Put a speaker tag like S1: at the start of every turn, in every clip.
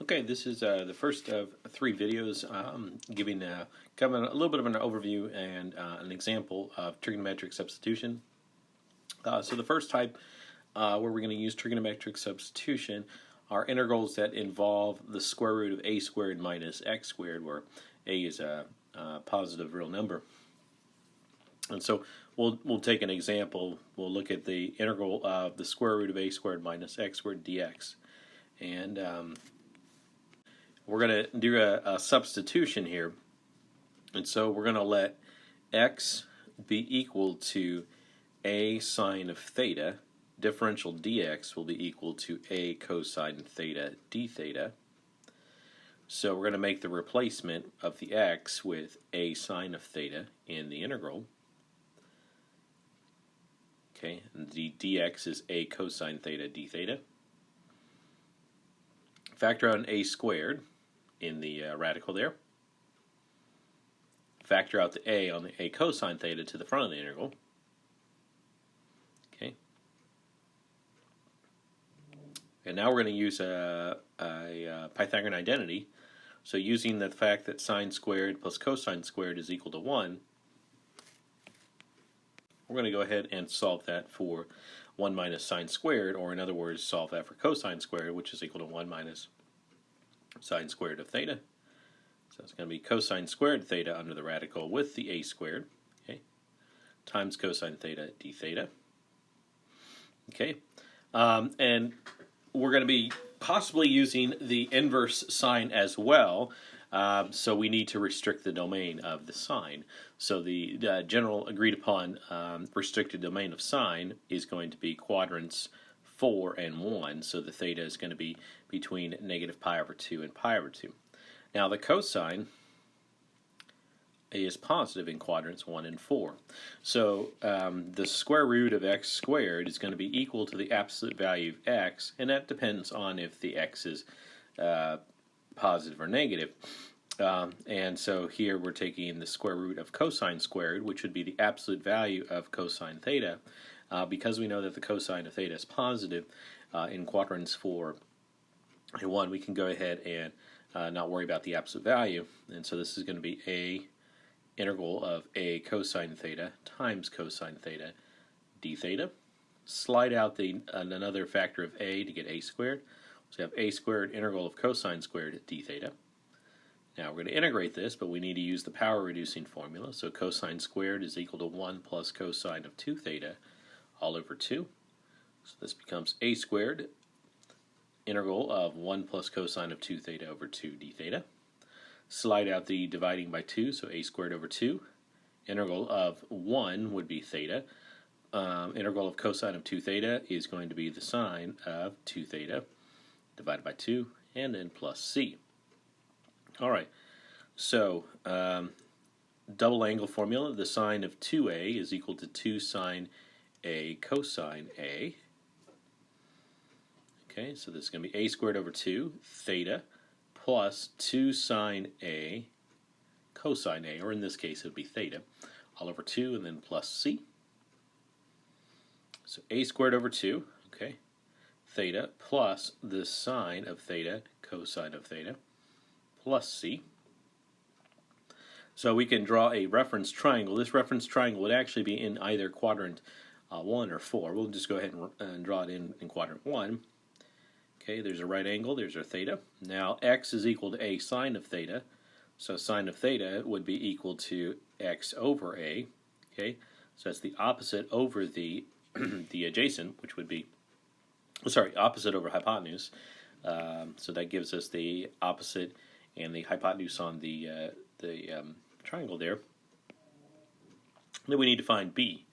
S1: Okay, this is the first of three videos giving kind of a little bit of an overview and an example of trigonometric substitution. So the first type where we're going to use trigonometric substitution are integrals that involve the square root of a squared minus x squared, where a is a positive real number. And so we'll take an example. We'll look at the integral of the square root of a squared minus x squared dx. And we're going to do a substitution here. And so we're going to let x be equal to a sine of theta. Differential dx will be equal to a cosine theta d theta. So we're going to make the replacement of the x with a sine of theta in the integral. Okay, and the dx is a cosine theta d theta. Factor out an a squared in the radical there. Factor out the a on the a cosine theta to the front of the integral. Okay. And now we're going to use a Pythagorean identity. So using the fact that sine squared plus cosine squared is equal to 1, we're going to go ahead and solve that for 1 minus sine squared, or in other words, solve that for cosine squared, which is equal to 1 minus sine squared of theta. So it's going to be cosine squared theta under the radical with the a squared, okay, times cosine theta d theta. Okay, and we're going to be possibly using the inverse sign as well. So we need to restrict the domain of the sine. So the general agreed upon restricted domain of sine is going to be quadrants 4 and 1. So the theta is going to be between negative pi over 2 and pi over 2. Now the cosine is positive in quadrants 1 and 4. So the square root of x squared is going to be equal to the absolute value of x, and that depends on if the x is positive or negative. And so here we're taking the square root of cosine squared, which would be the absolute value of cosine theta. Because we know that the cosine of theta is positive in quadrants 4 and 1, we can go ahead and not worry about the absolute value. And so this is going to be a integral of a cosine theta times cosine theta d theta. Slide out another factor of a to get a squared. So we have a squared integral of cosine squared d theta. Now we're going to integrate this, but we need to use the power reducing formula. So cosine squared is equal to 1 plus cosine of 2 theta all over 2. So this becomes a squared integral of 1 plus cosine of 2 theta over 2 d theta. Slide out the dividing by 2, so a squared over 2. Integral of 1 would be theta. Integral of cosine of 2 theta is going to be the sine of 2 theta divided by 2, and then plus c. Alright, so double angle formula, the sine of 2a is equal to 2 sine a cosine a. Okay, so this is going to be a squared over 2 theta plus 2 sine a cosine a, or in this case it would be theta, all over 2 and then plus c. So a squared over 2, okay, theta plus the sine of theta cosine of theta plus c. So we can draw a reference triangle. This reference triangle would actually be in either quadrant 1 or 4. We'll just go ahead and draw it in quadrant 1. Okay, there's a right angle, there's our theta. Now x is equal to a sine of theta, so sine of theta would be equal to x over a. Okay, so that's the opposite over the the adjacent, which would be, opposite over hypotenuse. So that gives us the opposite and the hypotenuse on the triangle there. Then we need to find b.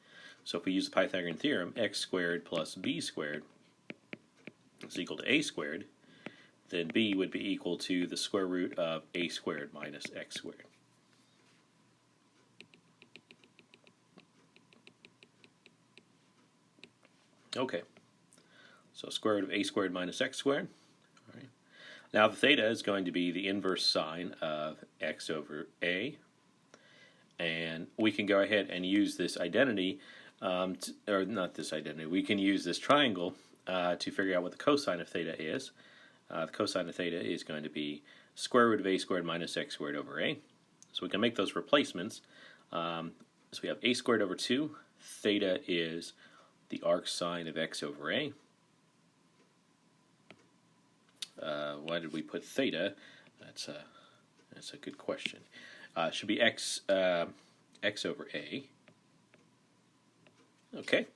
S1: So if we use the Pythagorean theorem, x squared plus b squared is equal to a squared, then b would be equal to the square root of a squared minus x squared. Okay, so square root of a squared minus x squared. All right. Now the theta is going to be the inverse sine of x over a, and we can go ahead and use this identity, or not this identity, we can use this triangle to figure out what the cosine of theta is. the cosine of theta is going to be square root of a squared minus x squared over a. So we can make those replacements. So we have a squared over 2. Theta is the arc sine of x over a. Why did we put theta? That's a good question. It should be x over a. Okay.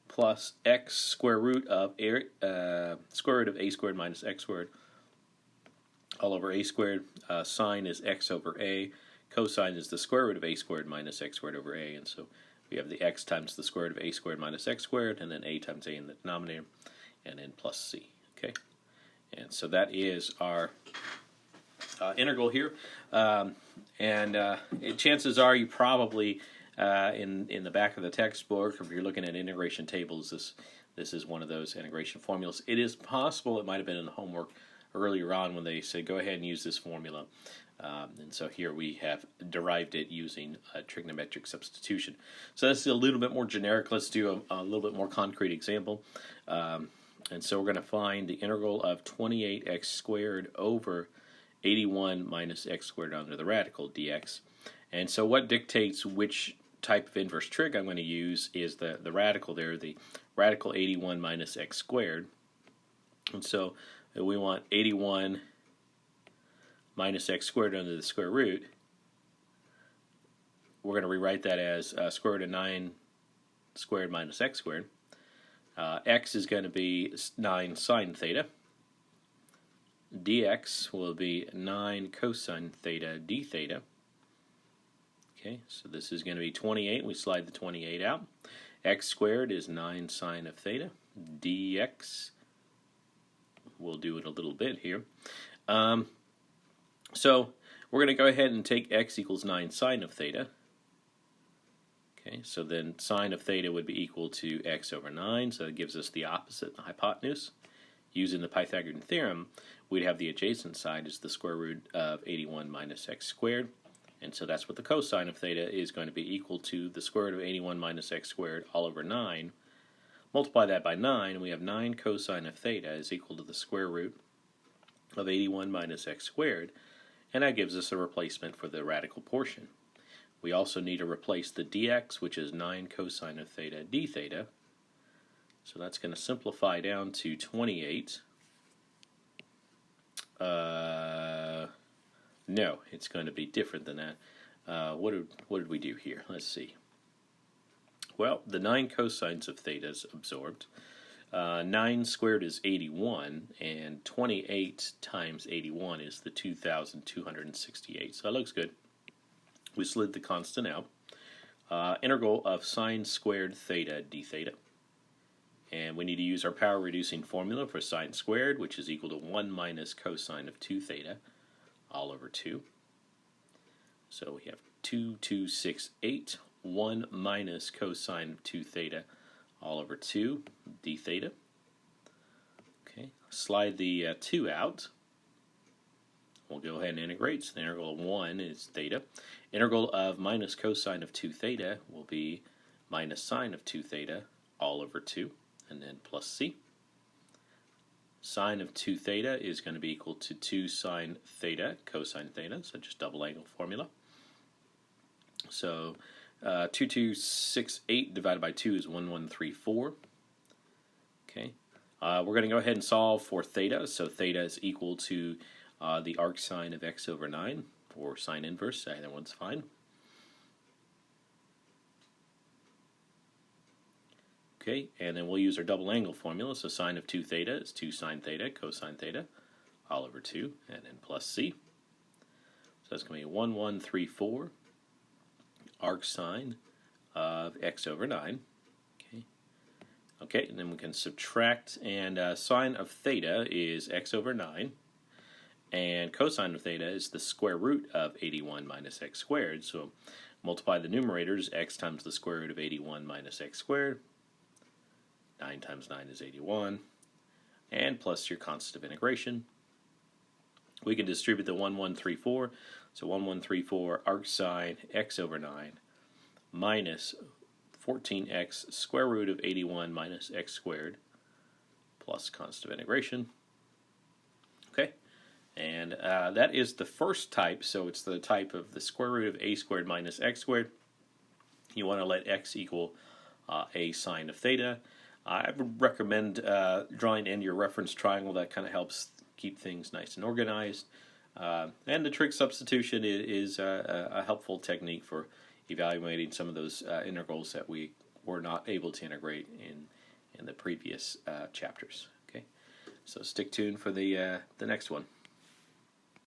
S1: Plus x square root of a squared minus x squared all over a squared. Sine is x over a. Cosine is the square root of a squared minus x squared over a, and so we have the x times the square root of a squared minus x squared, and then a times a in the denominator, and then plus c. Okay, and so that is our integral here, chances are you probably in the back of the textbook, if you're looking at integration tables, this is one of those integration formulas. It is possible it might have been in the homework earlier on when they said go ahead and use this formula. And so here we have derived it using trigonometric substitution. So this is a little bit more generic. Let's do a little bit more concrete example. And so we're going to find the integral of 28x squared over 81 minus x squared under the radical dx. And so what dictates which type of inverse trig I'm going to use is the radical there, the radical 81 minus x squared. And so we want 81 minus x squared under the square root. We're going to rewrite that as square root of 9 squared minus x squared. X is going to be 9 sine theta. Dx will be 9 cosine theta d theta. Okay, so this is going to be 28. We slide the 28 out. X squared is 9 sine of theta. Dx, we'll do it a little bit here. So we're going to go ahead and take x equals 9 sine of theta. Okay, so then sine of theta would be equal to x over 9, so that gives us the opposite, the hypotenuse. Using the Pythagorean Theorem, we'd have the adjacent side as the square root of 81 minus x squared, and so that's what the cosine of theta is going to be equal to, the square root of 81 minus x squared all over 9. Multiply that by 9, and we have 9 cosine of theta is equal to the square root of 81 minus x squared, and that gives us a replacement for the radical portion. We also need to replace the dx, which is 9 cosine of theta d theta. So that's going to simplify down to 28. No, it's going to be different than that. What did we do here? Let's see. Well, the 9 cosines of theta is absorbed. 9 squared is 81, and 28 times 81 is the 2,268. So that looks good. We slid the constant out. Integral of sine squared theta d theta. And we need to use our power reducing formula for sine squared, which is equal to 1 minus cosine of 2 theta all over 2. So we have 2,268, 1 minus cosine of 2 theta all over 2 d theta. Okay, slide the 2 out. We'll go ahead and integrate. So the integral of 1 is theta. Integral of minus cosine of 2 theta will be minus sine of 2 theta all over 2, and then plus c. Sine of 2 theta is going to be equal to 2 sine theta cosine theta, so just double angle formula. So 2268 divided by 2 is 1134. Okay, we're going to go ahead and solve for theta. So theta is equal to the arc sine of x over 9, or sine inverse, either one's fine. Okay, and then we'll use our double angle formula. So sine of 2 theta is 2 sine theta cosine theta all over 2, and then plus c. So that's going to be 1134 arc sine of x over 9. Okay, and then we can subtract, and sine of theta is x over 9, and cosine of theta is the square root of 81 minus x squared. So multiply the numerators, x times the square root of 81 minus x squared. 9 times 9 is 81, and plus your constant of integration. We can distribute the 1134, so 1134 arc sine x over 9 minus 14x square root of 81 minus x squared plus constant of integration. And that is the first type, so it's the type of the square root of a squared minus x squared. You want to let x equal a sine of theta. I would recommend drawing in your reference triangle. That kind of helps keep things nice and organized. And the trig substitution is a helpful technique for evaluating some of those integrals that we were not able to integrate in the previous chapters. Okay, so stick tuned for the next one.